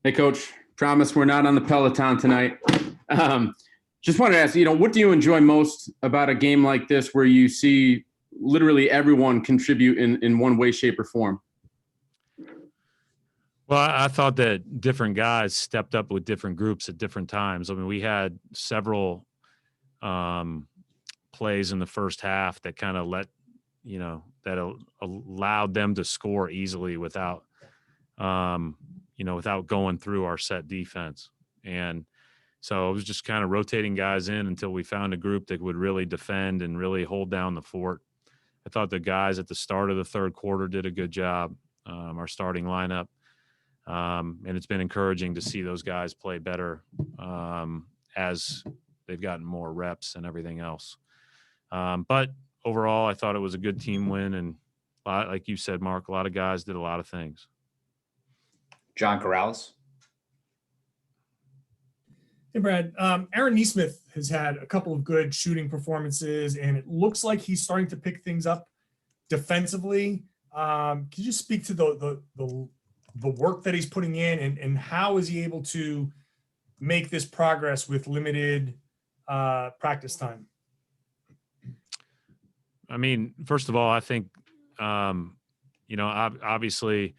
Hey, Coach. Promise we're not on the Peloton tonight. Just wanted to ask, what do you enjoy most about a game like this where you see literally everyone contribute in one way, shape, or form? Well, I thought that different guys stepped up with different groups at different times. I mean, we had several plays in the first half that kind of that allowed them to score easily without going through our set defense. And so it was just kind of rotating guys in until we found a group that would really defend and really hold down the fort. I thought the guys at the start of the third quarter did a good job, our starting lineup. And it's been encouraging to see those guys play better as they've gotten more reps and everything else. But overall, I thought it was a good team win. And like you said, Mark, a lot of guys did a lot of things. John Corrales. Hey, Brad. Aaron Nesmith has had a couple of good shooting performances, and it looks like he's starting to pick things up defensively. Can you just speak to the work that he's putting in, and how is he able to make this progress with limited practice time? I mean, first of all, I think, obviously,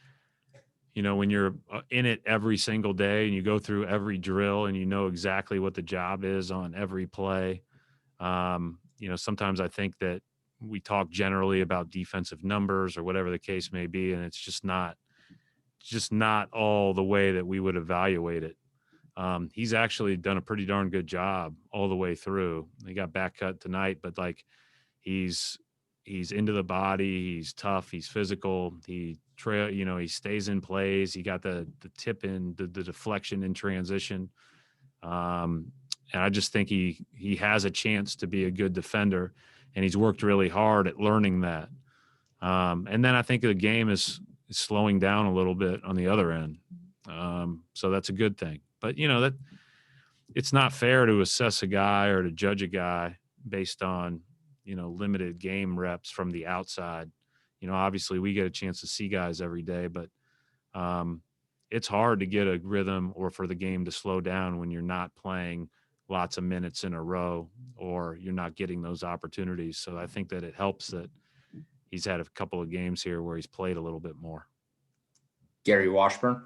when you're in it every single day and you go through every drill and you know exactly what the job is on every play, sometimes I think that we talk generally about defensive numbers or whatever the case may be, and it's just not all the way that we would evaluate it. He's actually done a pretty darn good job all the way through. He got back cut tonight, but he's into the body. He's tough. He's physical. He stays in plays. He got the tip in, the deflection in transition. And I just think he has a chance to be a good defender, and he's worked really hard at learning that. And then I think the game is slowing down a little bit on the other end. So that's a good thing. But, that it's not fair to assess a guy or to judge a guy based on, limited game reps from the outside. Obviously we get a chance to see guys every day, but it's hard to get a rhythm or for the game to slow down when you're not playing lots of minutes in a row or you're not getting those opportunities. So I think that it helps that he's had a couple of games here where he's played a little bit more. Gary Washburn.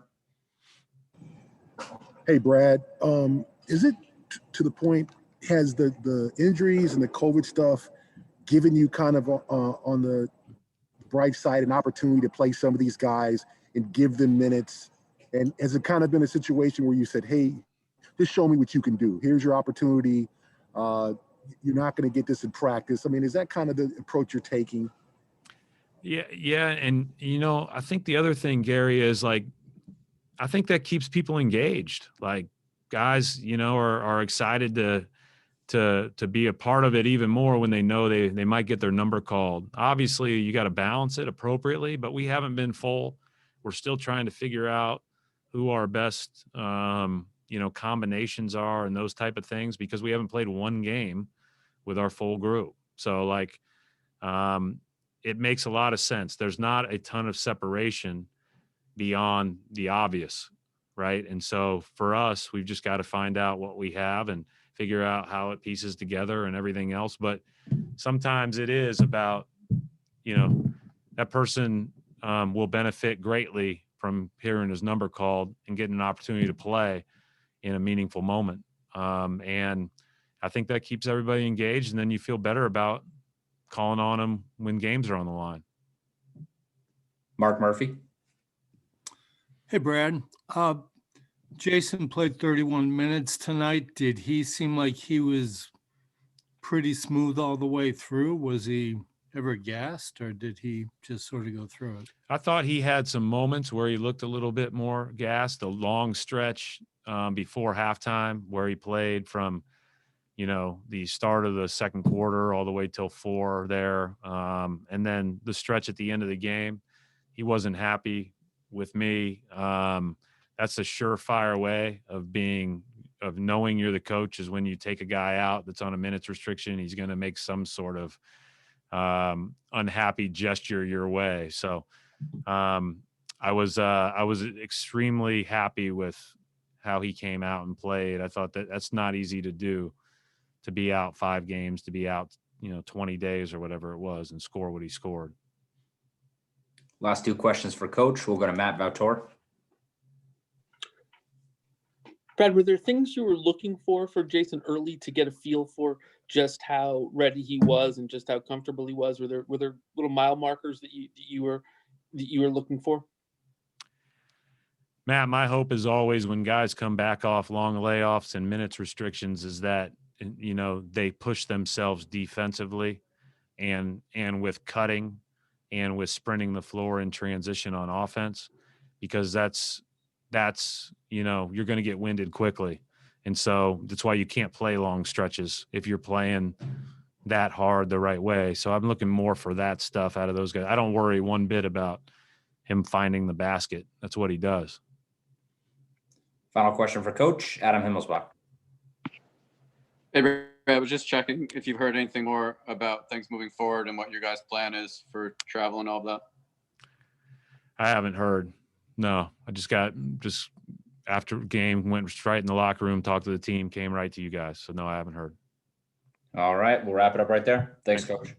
Hey, Brad, is it to the point, has the injuries and the COVID stuff given you kind of on the bright side an opportunity to play some of these guys and give them minutes? And has it kind of been a situation where you said, hey, just show me what you can do. Here's your opportunity. You're not going to get this in practice. I mean, is that kind of the approach you're taking? Yeah. And, I think the other thing, Gary, is I think that keeps people engaged. Like guys, are excited to be a part of it even more when they know they might get their number called. Obviously, you got to balance it appropriately, but we haven't been full. We're still trying to figure out who our best, combinations are and those type of things because we haven't played one game with our full group. So it makes a lot of sense. There's not a ton of separation beyond the obvious, right? And so for us, we've just got to find out what we have and figure out how it pieces together and everything else. But sometimes it is about, that person will benefit greatly from hearing his number called and getting an opportunity to play in a meaningful moment. And I think that keeps everybody engaged, and then you feel better about calling on them when games are on the line. Mark Murphy. Hey, Brad. Jayson played 31 minutes tonight. Did he seem like he was pretty smooth all the way through? Was he ever gassed, or did he just sort of go through it? I thought he had some moments where he looked a little bit more gassed, a long stretch before halftime where he played from, the start of the second quarter all the way till 4 there. And then the stretch at the end of the game, he wasn't happy with me. That's a surefire way of knowing you're the coach is when you take a guy out that's on a minutes restriction, he's going to make some sort of unhappy gesture your way. So I I was extremely happy with how he came out and played. I thought that's not easy to do, to be out 5 games, to be out, 20 days or whatever it was, and score what he scored. Last 2 questions for Coach. We'll go to Matt Valtor. Brad, were there things you were looking for Jayson early to get a feel for just how ready he was and just how comfortable he was? Were there little mile markers that you were looking for? Matt, my hope is always when guys come back off long layoffs and minutes restrictions is that, they push themselves defensively and with cutting and with sprinting the floor in transition on offense, because that's you're going to get winded quickly. And so that's why you can't play long stretches if you're playing that hard the right way. So I'm looking more for that stuff out of those guys. I don't worry one bit about him finding the basket. That's what he does. Final question for Coach, Adam Himmelsbach. Hey, Brad, I was just checking if you've heard anything more about things moving forward and what your guys' plan is for travel and all of that. I haven't heard. No, I just after game, went right in the locker room, talked to the team, came right to you guys. So no, I haven't heard. All right, we'll wrap it up right there. Thanks, Coach.